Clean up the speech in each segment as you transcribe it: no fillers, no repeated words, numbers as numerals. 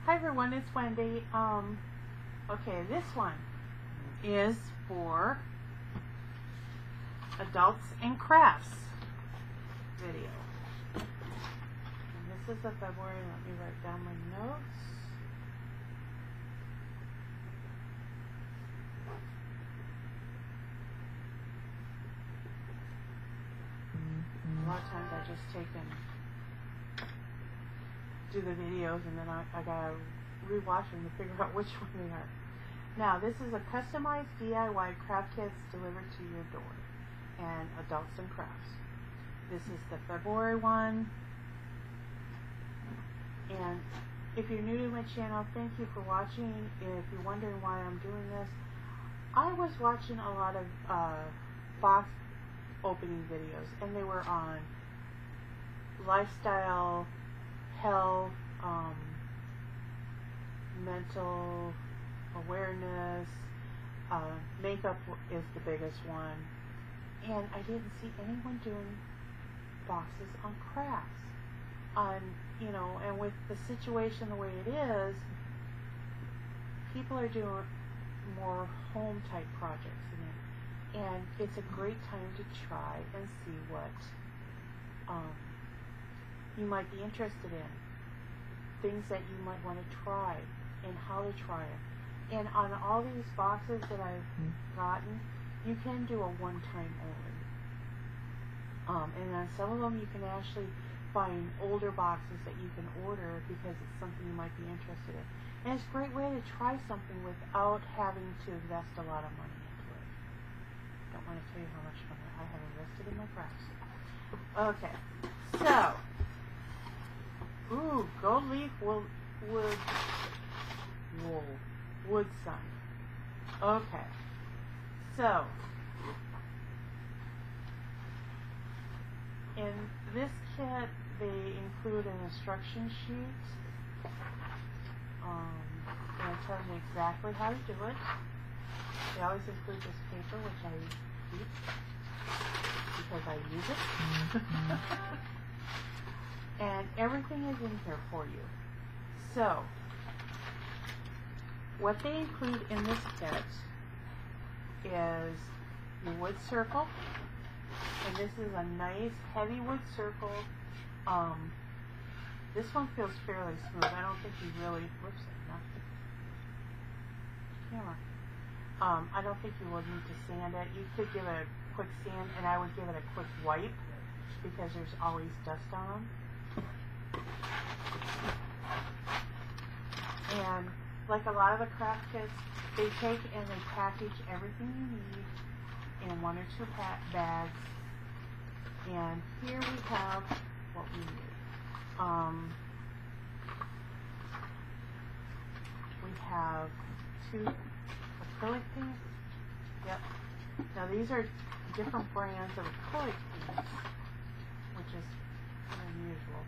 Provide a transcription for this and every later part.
Hi everyone, it's Wendy. Okay, this one is for adults and crafts video. And this is the February. Let me write down my notes. A lot of times I just take and do the videos and then I gotta rewatch them to figure out which one they are. Now this is a customized DIY craft kits delivered to your door, and adults and crafts. This is the February one, and if you're new to my channel, thank you for watching. If you're wondering why I'm doing this, I was watching a lot of box opening videos, and they were on lifestyle, health, mental awareness, makeup is the biggest one, and I didn't see anyone doing boxes on crafts. You know, and with the situation the way it is, people are doing more home type projects in it, and it's a great time to try and see what you might be interested in, things that you might want to try and how to try it. And on all these boxes that I've gotten, you can do a one-time only. And on some of them you can actually find older boxes that you can order because it's something you might be interested in. And it's a great way to try something without having to invest a lot of money into it. Don't want to tell you how much money I have invested in my crafts. Okay, so gold leaf wood sign. Okay, so in this kit they include an instruction sheet, and it tells you exactly how to do it. They always include this paper, which I keep because I use it. And everything is in here for you. So, what they include in this kit is your wood circle, and this is a nice heavy wood circle. This one feels fairly smooth. I don't think you really, whoops, not the camera. I don't think you will need to sand it. You could give it a quick sand, and I would give it a quick wipe because there's always dust on them. And like a lot of the craft kits, they take and they package everything you need in 1 or 2 bags. And here we have what we need. We have 2 acrylic paints. Yep. Now these are different brands of acrylic paints, which is unusual.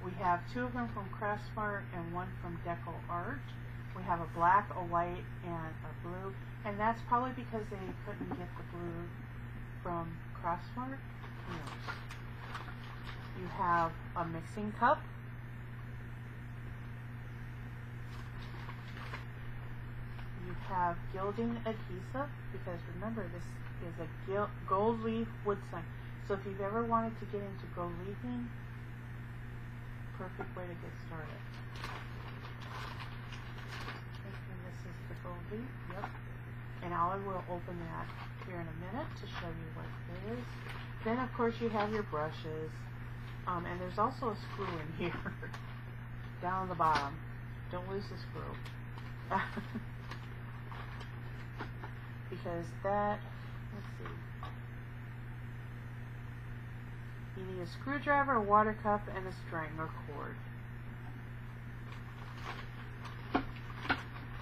We have 2 of them from Craftsmart and 1 from Deco Art. We have a black, a white, and a blue, and that's probably because they couldn't get the blue from Craftsmart. You have a mixing cup. You have gilding adhesive, because remember this is a gold leaf wood sign. So if you've ever wanted to get into gold leafing, perfect way to get started. And this is the gold leaf, yep. And I will open that here in a minute to show you what it is. Then of course you have your brushes, and there's also a screw in here, down the bottom. Don't lose the screw. Because that, let's see. You need a screwdriver, a water cup, and a string or cord.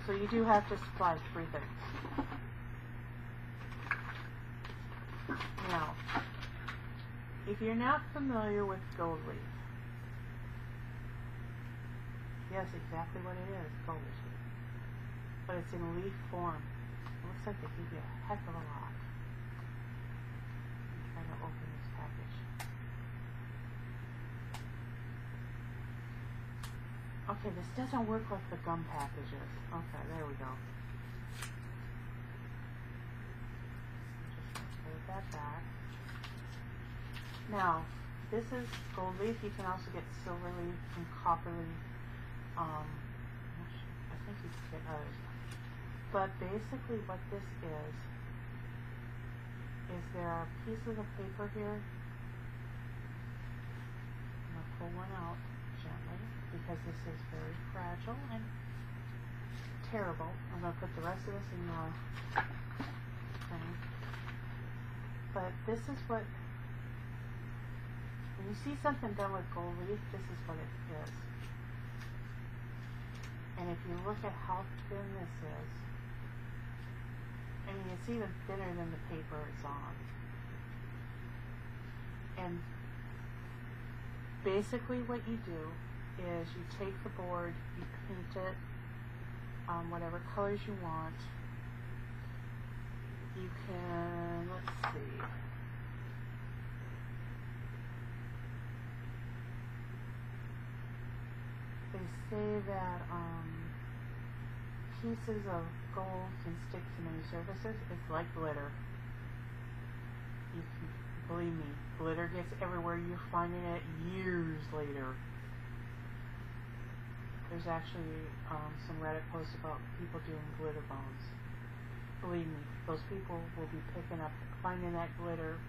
So you do have to supply 3 things. Now, if you're not familiar with gold leaf, yes, exactly what it is, gold leaf. But it's in leaf form. It looks like they give you a heck of a lot. I'm trying to open this package. Okay, this doesn't work like the gum packages. Okay, there we go. Just put that back. Now, this is gold leaf. You can also get silver leaf and copper leaf. I think you can get others. But basically what this is there are pieces of paper here. I'm going to pull one out gently because this is very fragile and terrible. I'm going to put the rest of this in the thing. But this is what, when you see something done with gold leaf, this is what it is. And if you look at how thin this is, I mean, it's even thinner than the paper it's on. And basically what you do is you take the board, you paint it whatever colors you want. You can, let's see. They say that pieces of gold can stick to many surfaces. It's like glitter. You can, believe me, glitter gets everywhere. You're finding it years later. There's actually some Reddit posts about people doing glitter bones. Believe me, those people will be picking up, finding that glitter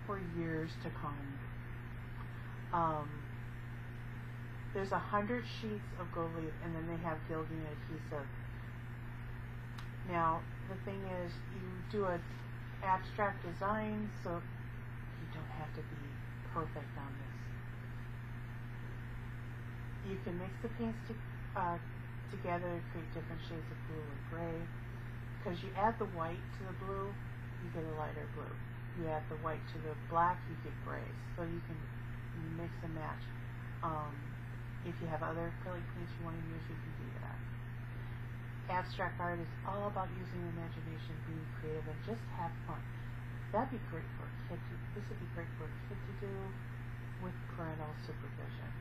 for years to come. There's 100 sheets of gold leaf, and then they have gilding adhesive. Now, the thing is, you do an abstract design, so you don't have to be perfect on this. You can mix the paints together to create different shades of blue or gray. Because you add the white to the blue, you get a lighter blue. You add the white to the black, you get gray. So you can mix and match. If you have other acrylic paints you want to use, you can do that. Abstract art is all about using your imagination, being creative, and just have fun. That'd be great for a kid to, this would be great for a kid to do with parental supervision.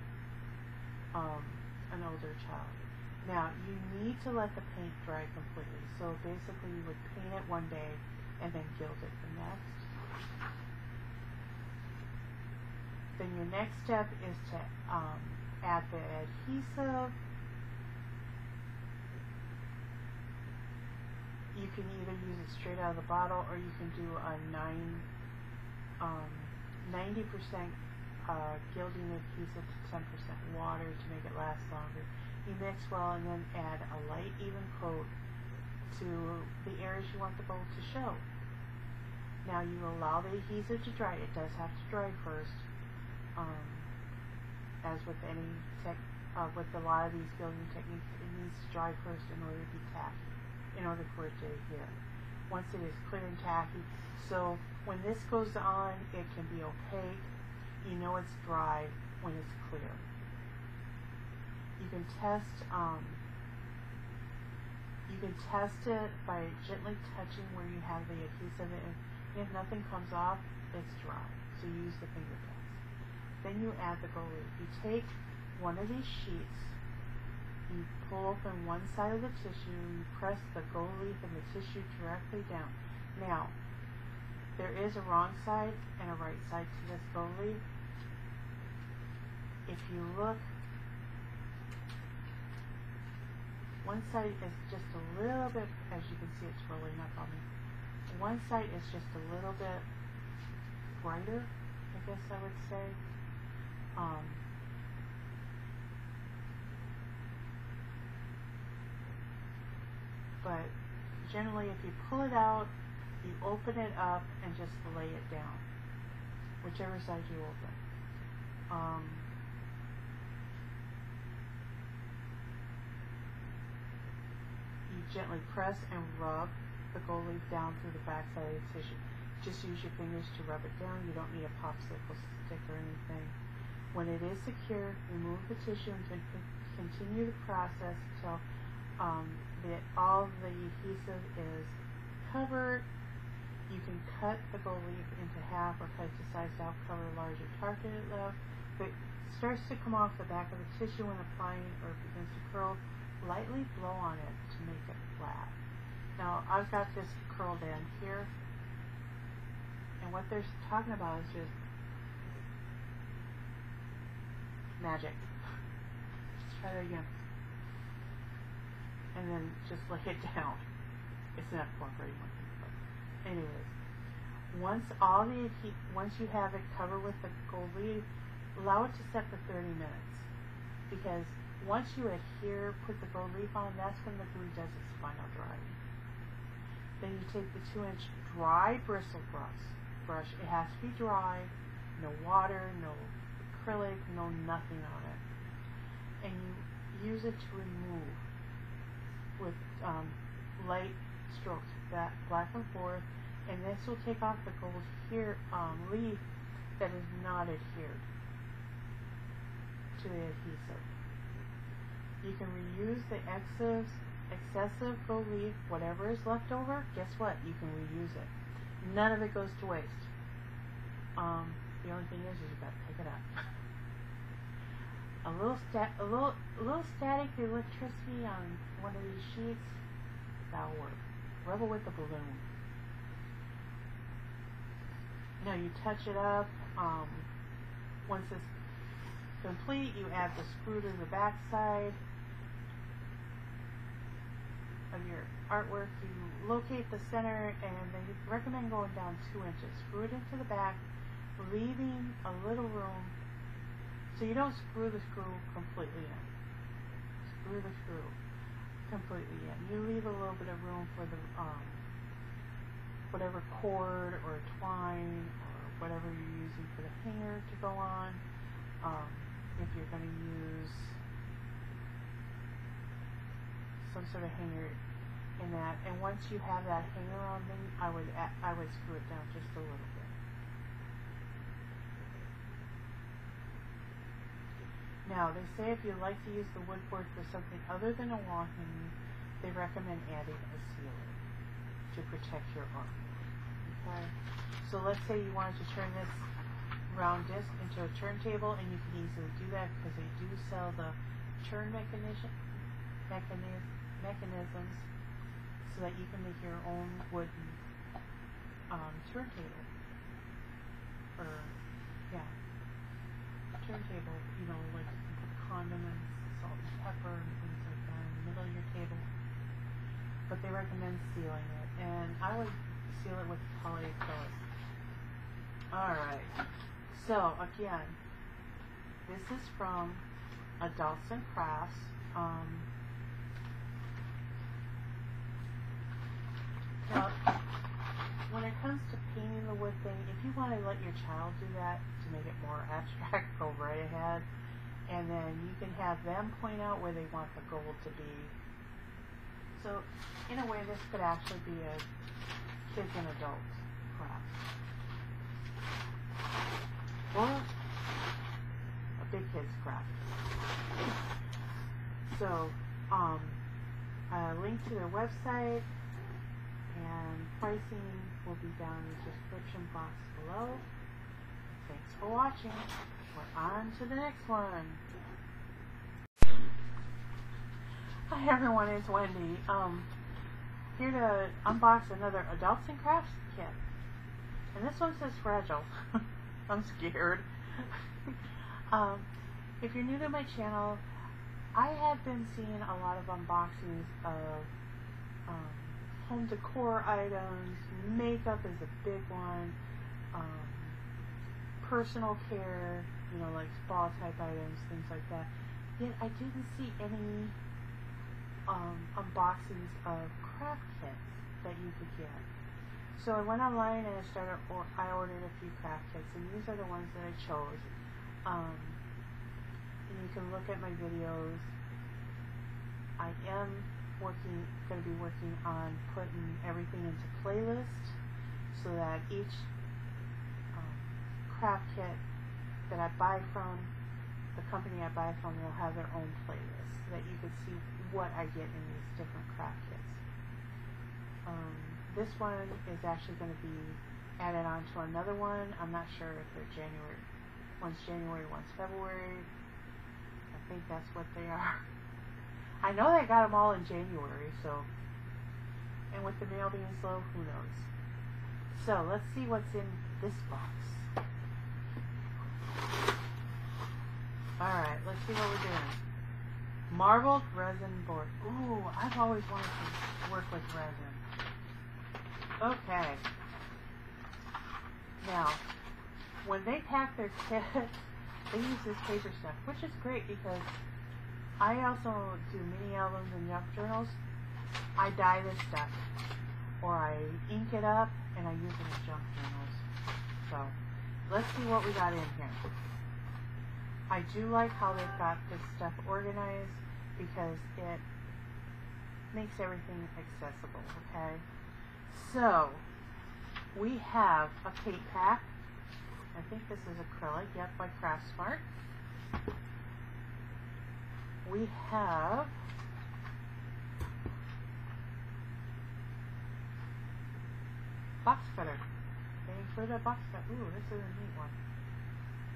An older child. Now, you need to let the paint dry completely. So basically you would paint it one day and then gild it the next. Then your next step is to add the adhesive. You can either use it straight out of the bottle, or you can do a 90% gilding adhesive to 10% water to make it last longer. You mix well and then add a light, even coat to the areas you want the gold to show. Now you allow the adhesive to dry. It does have to dry first. As with any with a lot of these gilding techniques, it needs to dry first in order to be tacky, in order for it to adhere. Once it is clear and tacky, so when this goes on, it can be opaque. You know it's dry when it's clear. You can test it by gently touching where you have the adhesive, and if nothing comes off, it's dry. So you use the fingertips. Then you add the gold leaf. You take one of these sheets, you pull open one side of the tissue, you press the gold leaf and the tissue directly down. Now, there is a wrong side and a right side to this gold leaf. If you look, one side is just a little bit, as you can see, it's rolling up on me. One side is just a little bit brighter, I guess I would say. But generally, if you pull it out, you open it up and just lay it down, whichever side you open. You gently press and rub the gold leaf down through the back side of the tissue. Just use your fingers to rub it down. You don't need a popsicle stick or anything. When it is secure, remove the tissue and continue the process until all the adhesive is covered. You can cut the gold leaf into half or cut it to size to help cover larger target left. But starts to come off the back of the tissue when applying or begins to curl, lightly blow on it to make it flat. Now, I've got this curled in here, and what they're talking about is just magic. Let's try that again. And then just lay it down. It's not cooperating with it, but anyways. Once you have it covered with the gold leaf, allow it to set for 30 minutes. Because once you adhere, put the gold leaf on, that's when the glue does its final drying. Then you take the 2-inch dry bristle brush. It has to be dry, no water, no acrylic, no nothing on it. And you use it to remove with light strokes, back and forth, and this will take off the gold leaf that is not adhered to the adhesive. You can reuse the excessive gold leaf, whatever is left over, guess what? You can reuse it. None of it goes to waste. The only thing is you've got to pick it up. A little static electricity on one of these sheets, that'll work. Rub it with the balloon. Now you touch it up. Once it's complete, you add the screw to the back side of your artwork. You locate the center, and they recommend going down 2 inches. Screw it into the back, leaving a little room. So you don't screw the screw completely in. Screw the screw completely in. You leave a little bit of room for the whatever cord or twine or whatever you're using for the hanger to go on. If you're going to use some sort of hanger in that, and once you have that hanger on, then I would screw it down just a little bit. Now, they say if you like to use the wood board for something other than a wall hanging, they recommend adding a sealer to protect your artwork. Okay? So let's say you wanted to turn this round disc into a turntable, and you can easily do that because they do sell the turn mechanisms so that you can make your own wooden turntable. Or, yeah. Turntable, you know, like you can put condiments, salt and pepper, and things like that in the middle of your table. But they recommend sealing it, and I would seal it with polyacrylic. Alright, so again, this is from Adults and Crafts. Now, when it comes to painting the wood thing, if you want to let your child do that to make it more abstract, go right ahead. And then you can have them point out where they want the gold to be. So, in a way, this could actually be a kids and adults craft. Or a big kids craft. So, a link to their website and pricing will be down in the description box below. Thanks for watching. We're on to the next one. Hi everyone, it's Wendy. Here to unbox another Adults and Crafts kit. And this one says fragile. I'm scared. If you're new to my channel, I have been seeing a lot of unboxings of home decor items. Makeup is a big one. Personal care, you know, like spa type items, things like that. Yet I didn't see any unboxings of craft kits that you could get. So I went online and I ordered a few craft kits, and these are the ones that I chose. And you can look at my videos. I am going to be working on putting everything into playlists so that each craft kit that I buy from, the company I buy from, will have their own playlist so that you can see what I get in these different craft kits. This one is actually going to be added on to another one. I'm not sure if they're January One's January, one's February. I think that's what they are. I know they got them all in January, so. And with the mail being slow, who knows? So let's see what's in this box. Alright, let's see what we're doing. Marbled resin board. Ooh, I've always wanted to work with resin. Okay. Now, when they pack their kit, they use this paper stuff, which is great because I also do mini albums and junk journals. I dye this stuff, or I ink it up, and I use it in junk journals. So, let's see what we got in here. I do like how they've got this stuff organized because it makes everything accessible, okay? So, we have a paint pack. I think this is acrylic, yep, by Craftsmart. We have box cutter. They include a box cutter. Ooh, this is a neat one.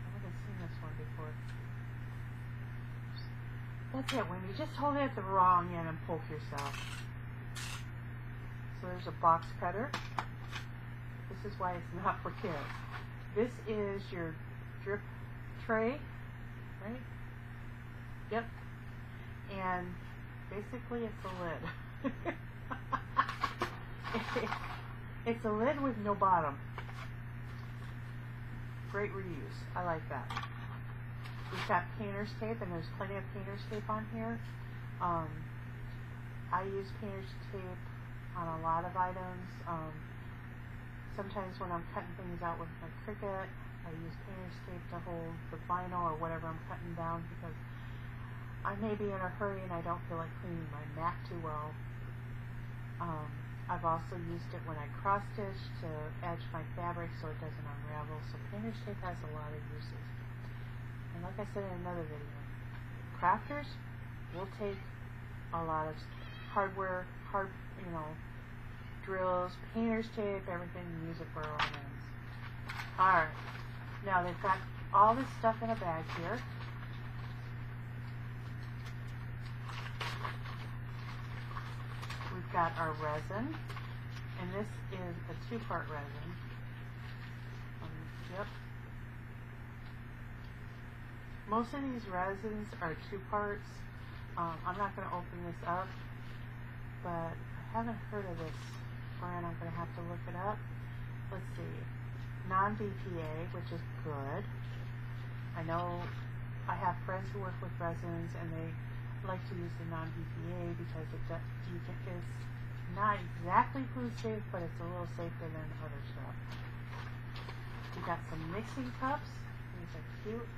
I haven't seen this one before. That's it, Wendy. Just hold it at the wrong end and poke yourself. So there's a box cutter. This is why it's not for kids. This is your drip tray, right? Yep. And basically it's a lid. It's a lid with no bottom. Great reuse. I like that. We've got painter's tape, and there's plenty of painter's tape on here. I use painter's tape on a lot of items. Sometimes when I'm cutting things out with my Cricut, I use painter's tape to hold the vinyl or whatever I'm cutting down because I may be in a hurry and I don't feel like cleaning my mat too well. I've also used it when I cross stitch to edge my fabric so it doesn't unravel. So painter's tape has a lot of uses. And like I said in another video, crafters will take a lot of hardware, drills, painter's tape, everything, and use it for our own ends. Alright, now they've got all this stuff in a bag here. We've got our resin, and this is a two-part resin. Yep. Most of these resins are two parts. I'm not going to open this up, but I haven't heard of this brand. I'm going to have to look it up. Let's see. Non-BPA, which is good. I know I have friends who work with resins, and they like to use the non-BPA because it's not exactly food safe, but it's a little safer than other stuff. We got some mixing cups. These are cute.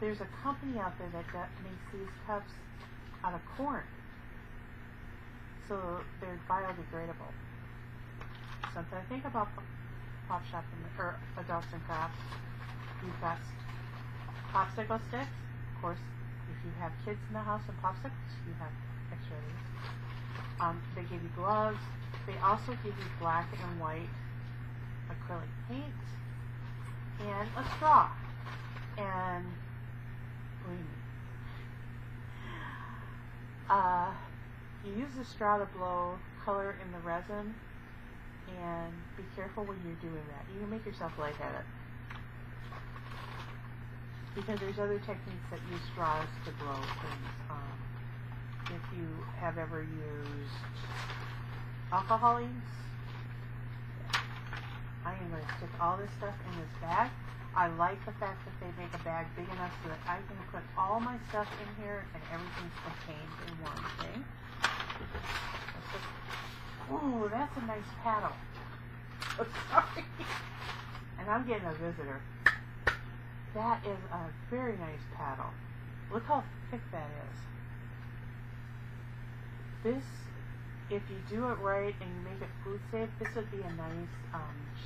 There's a company out there that makes these cups out of corn, so they're biodegradable. Something I think about Pop Shop or Adults and Crafts. You've got popsicle sticks, of course. If you have kids in the house and popsicles, you have extra of these. They give you gloves. They also give you black and white acrylic paint and a straw. And believe me, you use the straw to blow color in the resin, and be careful when you're doing that. You can make yourself lightheaded. Because there's other techniques that use straws to blow things. If you have ever used alcohol inks, I am going to stick all this stuff in this bag. I like the fact that they make a bag big enough so that I can put all my stuff in here and everything's contained in one thing. Ooh, that's a nice paddle. Oh, sorry. And I'm getting a visitor. That is a very nice paddle. Look how thick that is. This, if you do it right and you make it food safe, this would be a nice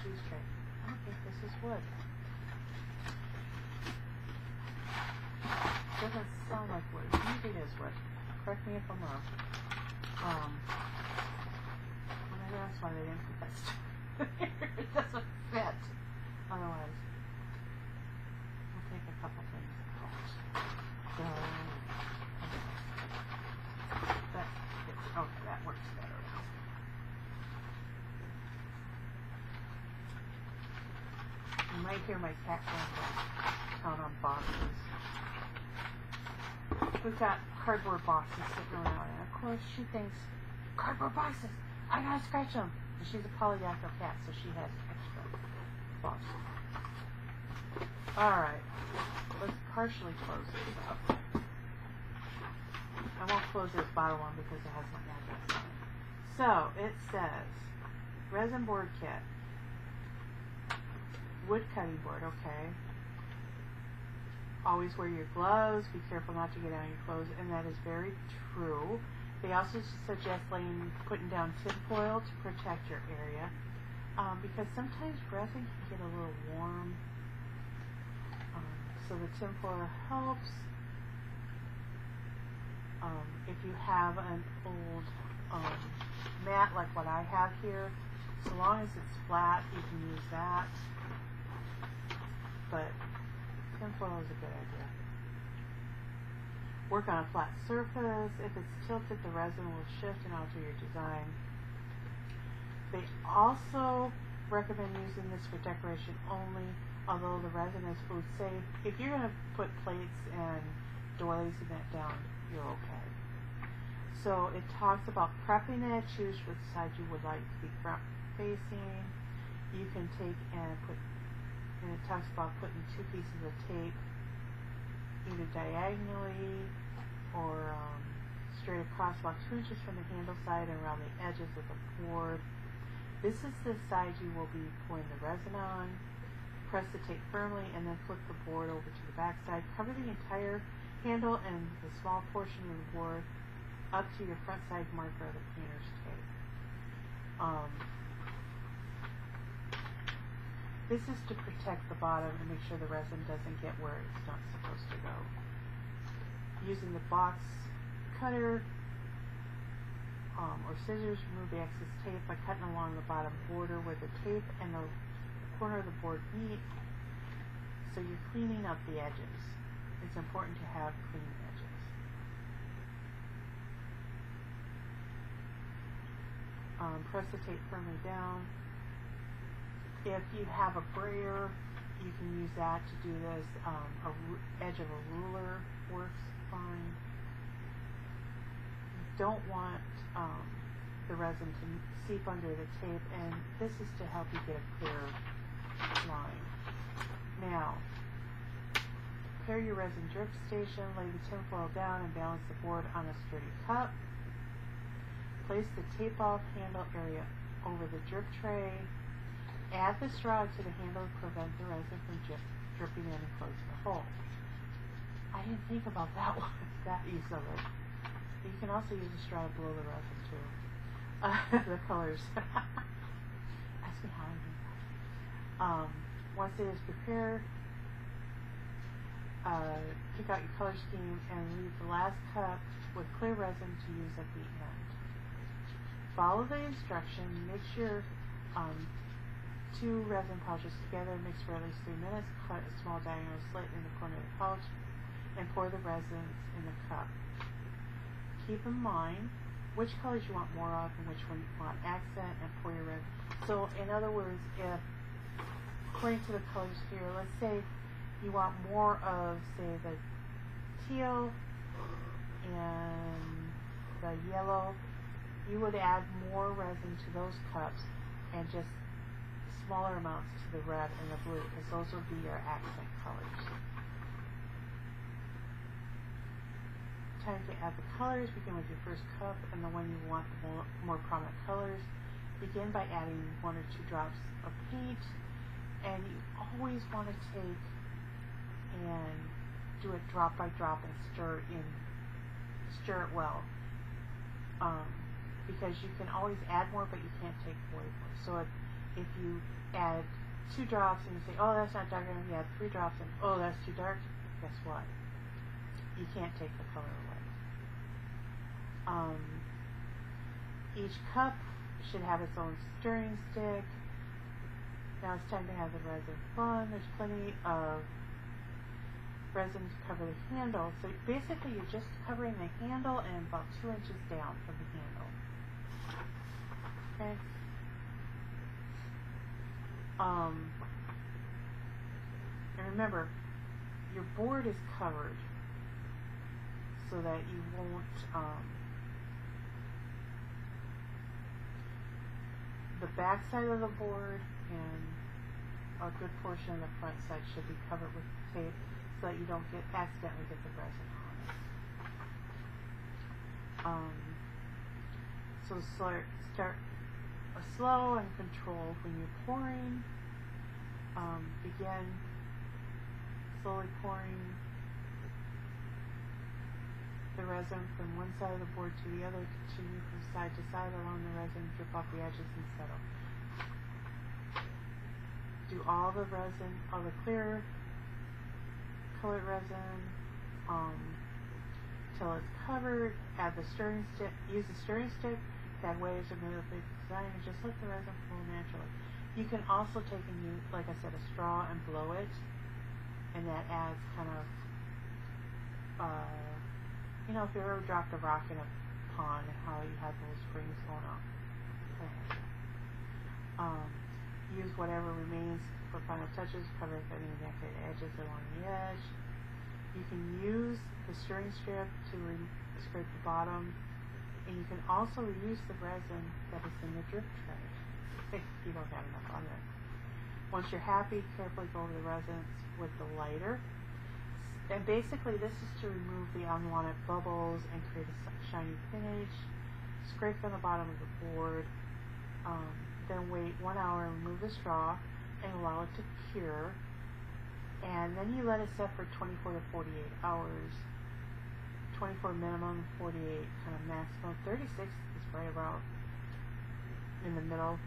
shoe tray. I don't think this is wood. Doesn't sound like wood. Maybe it is wood. Correct me if I'm wrong. Maybe that's why they didn't put that stuff there. It doesn't fit otherwise. might hear my cat count on boxes. We've got cardboard boxes sitting around, and of course she thinks, cardboard boxes, I gotta scratch them. And she's a polydactyl cat, so she has extra boxes. Alright, let's partially close this up. I won't close this bottom one because it has my address on it. So, it says, resin board kit. Wood cutting board, okay. Always wear your gloves, be careful not to get on your clothes, and that is very true. They also suggest putting down tin foil to protect your area, because sometimes resin can get a little warm, so the tin foil helps. If you have an old mat like what I have here, so long as it's flat, you can use that, but tin foil is a good idea. Work on a flat surface. If it's tilted, the resin will shift and alter your design. They also recommend using this for decoration only, although the resin is food safe. If you're going to put plates and doilies and that down, you're okay. So it talks about prepping it. Choose which side you would like to be front facing. You can take and put, and it talks about putting 2 pieces of tape either diagonally or straight across about 2 inches from the handle side and around the edges of the board. This is the side you will be pouring the resin on. Press the tape firmly and then flip the board over to the back side. Cover the entire handle and the small portion of the board up to your front side marker of the painter's tape. This is to protect the bottom and make sure the resin doesn't get where it's not supposed to go. Using the box cutter or scissors, remove the excess tape by cutting along the bottom border where the tape and the corner of the board meet, so you're cleaning up the edges. It's important to have clean edges. Press the tape firmly down. If you have a brayer, you can use that to do this. Edge of a ruler works fine. You don't want the resin to seep under the tape, and this is to help you get a clear line. Now, prepare your resin drip station. Lay the tin foil down and balance the board on a sturdy cup. Place the tape off handle area over the drip tray. Add the straw to the handle to prevent the resin from dripping in and closing the hole. I didn't think about that one, that use of it. You can also use a straw to blow the resin too. The colors. Ask me how I do that. Once it is prepared, pick out your color scheme and leave the last cup with clear resin to use at the end. Follow the instruction. Mix your 2 resin pouches together, mix for at least 3 minutes, cut a small diagonal slit in the corner of the pouch, and pour the resins in the cup. Keep in mind which colors you want more of and which one you want accent, and pour your resin. So in other words, if according to the colors here, let's say you want more of, say, the teal and the yellow, you would add more resin to those cups and just smaller amounts to the red and the blue, because those will be your accent colors. Time to add the colors. Begin with your first cup and the one you want the more prominent colors. Begin by adding 1 or 2 drops of paint, and you always want to take and do it drop by drop and stir it well, because you can always add more, but you can't take away more. So if you add 2 drops and you say, oh, that's not dark enough, you add 3 drops and, oh, that's too dark, guess what? You can't take the color away. Each cup should have its own stirring stick. Now it's time to have the resin fun. There's plenty of resin to cover the handle. So basically you're just covering the handle and about 2 inches down from the handle. Okay? And remember, your board is covered so that you won't, the back side of the board and a good portion of the front side should be covered with tape so that you don't accidentally get the resin on it. So start slow and controlled when you're pouring. Begin slowly pouring the resin from one side of the board to the other. Continue from side to side along the resin. Drip off the edges and settle. Do all the resin, all the clear colored resin till it's covered. Add the stirring stick. Use the stirring stick to add waves or manipulate the design, and just let the resin flow naturally. You can also take and use, like I said, a straw and blow it, and that adds kind of, you know, if you ever dropped a rock in a pond and how you have those springs going off. Use whatever remains for final touches, cover any decorated edges along the edge. You can use the stirring strip to scrape the bottom, and you can also use the resin that is in the drip tray if you don't have enough on there. Once you're happy, carefully go over the resins with the lighter. And basically this is to remove the unwanted bubbles and create a shiny finish. Scrape on the bottom of the board. Then wait 1 hour and remove the straw and allow it to cure. And then you let it set for 24 to 48 hours. 24 minimum, 48 kind of maximum. 36 is right about in the middle.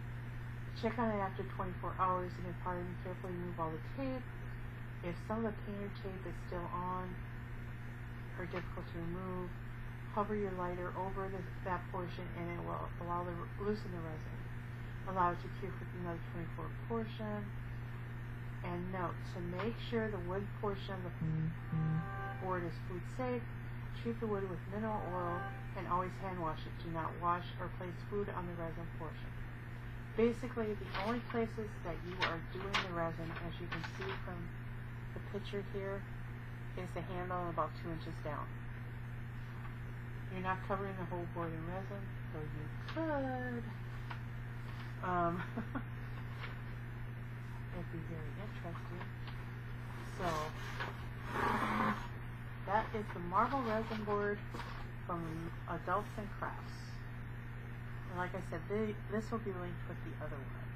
Check on it after 24 hours, and if hardened, carefully remove all the tape. If some of the painter tape is still on or difficult to remove, hover your lighter over that portion and it will loosen the resin. Allow it to cure for another 24 portion. And note, to make sure the wood portion of the board is food safe, treat the wood with mineral oil and always hand wash it. Do not wash or place food on the resin portion. Basically, the only places that you are doing the resin, as you can see from the picture here, is the handle about 2 inches down. You're not covering the whole board in resin, though you could. It'd be very interesting. So, that is the marble resin board from Adults and Crafts. And like I said, this will be linked with the other one.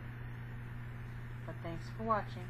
But thanks for watching.